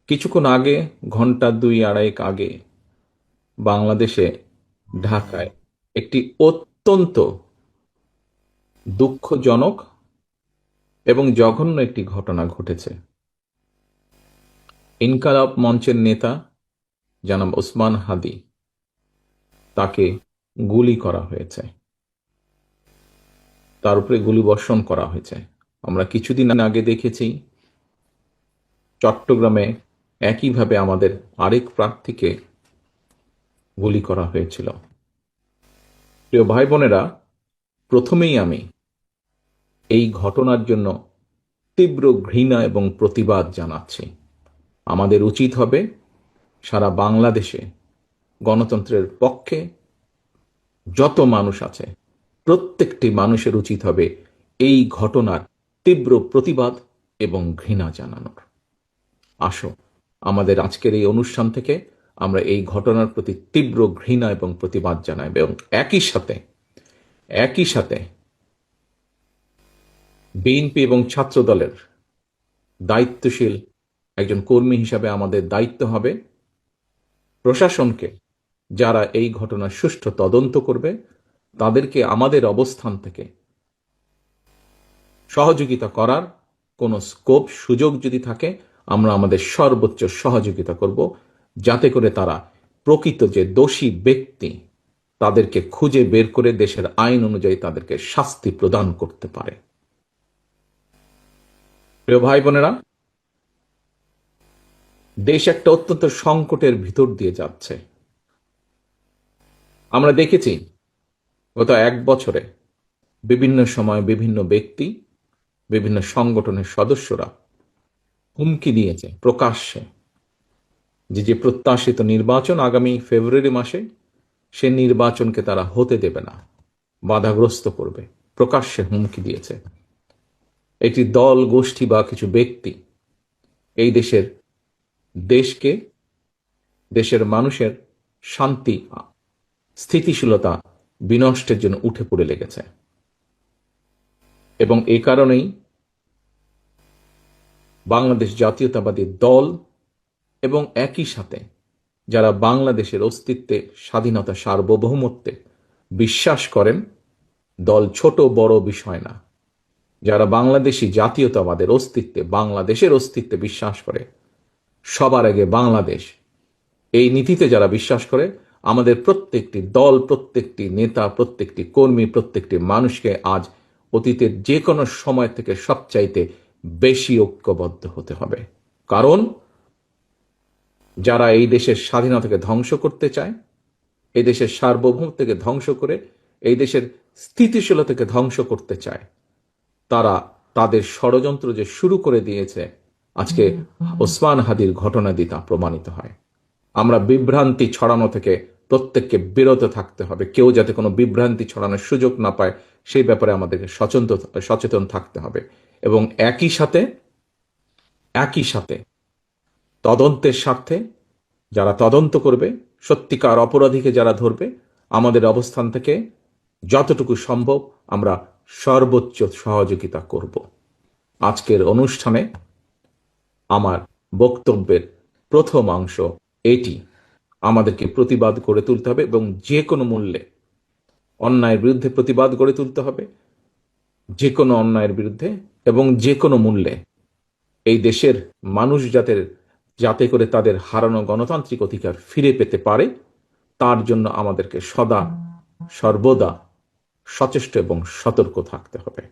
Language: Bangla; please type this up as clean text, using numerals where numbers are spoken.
কিছুক্ষণ আগে, ঘন্টা দুই আড়াইক আগে, বাংলাদেশে ঢাকায় একটি অত্যন্ত দুঃখজনক এবং জঘন্য একটি ঘটনা ঘটেছে। ইনকালাব মঞ্চের নেতা জনাব ওসমান হাদি, তাকে গুলি করা হয়েছে, তার উপরে গুলিবর্ষণ করা হয়েছে। আমরা কিছুদিন আগে দেখেছি চট্টগ্রামে একইভাবে আমাদের আরেক প্রার্থীকে গুলি করা হয়েছিল। প্রিয় ভাই বোনেরা, প্রথমেই আমি এই ঘটনার জন্য তীব্র ঘৃণা এবং প্রতিবাদ জানাচ্ছি। আমাদের উচিত হবে সারা বাংলাদেশে গণতন্ত্রের পক্ষে যত মানুষ আছে প্রত্যেকটি মানুষের উচিত হবে এই ঘটনার তীব্র প্রতিবাদ এবং ঘৃণা জানানোর। আসো, আমাদের আজকের এই অনুষ্ঠান থেকে আমরা এই ঘটনার প্রতি তীব্র ঘৃণা এবং প্রতিবাদ জানাই এবং একই সাথে বিএনপি এবং ছাত্র দলের দায়িত্বশীল একজন কর্মী হিসাবে আমাদের দায়িত্ব হবে প্রশাসনকে, যারা এই ঘটনার সুষ্ঠু তদন্ত করবে, তাদেরকে আমাদের অবস্থান থেকে সহযোগিতা করার কোনো স্কোপ সুযোগ যদি থাকে, আমরা আমাদের সর্বোচ্চ সহযোগিতা করব, যাতে করে তারা প্রকৃত যে দোষী ব্যক্তি তাদেরকে খুঁজে বের করে দেশের আইন অনুযায়ী তাদেরকে শাস্তি প্রদান করতে পারে। প্রিয় ভাই বোনেরা, দেশ একটা অত্যন্ত সংকটের ভিতর দিয়ে যাচ্ছে। আমরা দেখেছি গত এক বছরে বিভিন্ন সময় বিভিন্ন ব্যক্তি, বিভিন্ন সংগঠনের সদস্যরা হুমকি দিয়েছে প্রকাশ্যে যে প্রত্যাশিত নির্বাচন আগামী ফেব্রুয়ারি মাসে, সে নির্বাচনকে তারা হতে দেবে না, বাধাগ্রস্ত করবে। প্রকাশ্যে হুমকি দিয়েছে। একটি দল, গোষ্ঠী বা কিছু ব্যক্তি এই দেশকে, দেশের মানুষের শান্তি, স্থিতিশীলতা বিনষ্টের জন্য উঠে পড়ে লেগেছে। এবং এই কারণেই বাংলাদেশ জাতীয়তাবাদী দল এবং একই সাথে যারা বাংলাদেশের অস্তিত্বে, স্বাধীনতা, সার্বভৌমত্বে বিশ্বাস করেন, দল ছোট বড় বিষয় না, যারা বাংলাদেশি জাতীয়তাবাদের অস্তিত্বে, বাংলাদেশের অস্তিত্বে বিশ্বাস করে, সবার আগে বাংলাদেশ, এই নীতিতে যারা বিশ্বাস করে, আমাদের প্রত্যেকটি দল, প্রত্যেকটি নেতা, প্রত্যেকটি কর্মী, প্রত্যেকটি মানুষকে আজ অতীতের যে কোনো সময় থেকে সবচাইতে বেশি ঐক্যবদ্ধ হতে হবে। কারণ যারা এই দেশের স্বাধীনতাকে ধ্বংস করতে চায়, এই দেশের সার্বভৌমত্বকে ধ্বংস করে এই দেশের স্থিতিশীলতাকে ধ্বংস করতে চায়, তারা তাদের ষড়যন্ত্র যে শুরু করে দিয়েছে, আজকে ওসমান হাদির ঘটনা দিয়ে তা প্রমাণিত হয়। আমরা বিভ্রান্তি ছড়ানো থেকে প্রত্যেককে বিরত থাকতে হবে। কেউ যাতে কোনো বিভ্রান্তি ছড়ানোর সুযোগ না পায়, সেই ব্যাপারে আমাদেরকে সচেতন থাকতে হবে। এবং একই সাথে তদন্তের স্বার্থে যারা তদন্ত করবে, সত্যিকার অপরাধীকে যারা ধরবে, আমাদের অবস্থান থেকে যতটুকু সম্ভব আমরা সর্বোচ্চ সহযোগিতা করব। আজকের অনুষ্ঠানে আমার বক্তব্যের প্রথম অংশ এটি। আমাদেরকে প্রতিবাদ গড়ে তুলতে হবে এবং যে কোনো মূল্যে অন্যায়ের বিরুদ্ধে প্রতিবাদ গড়ে তুলতে হবে, যে কোনো অন্যায়ের বিরুদ্ধে, এবং যে কোনো মূল্যে এই দেশের মানুষ যাতে করে তাদের হারানো গণতান্ত্রিক অধিকার ফিরে পেতে পারে, তার জন্য আমাদেরকে সর্বদা সচেষ্ট এবং সতর্ক থাকতে হবে।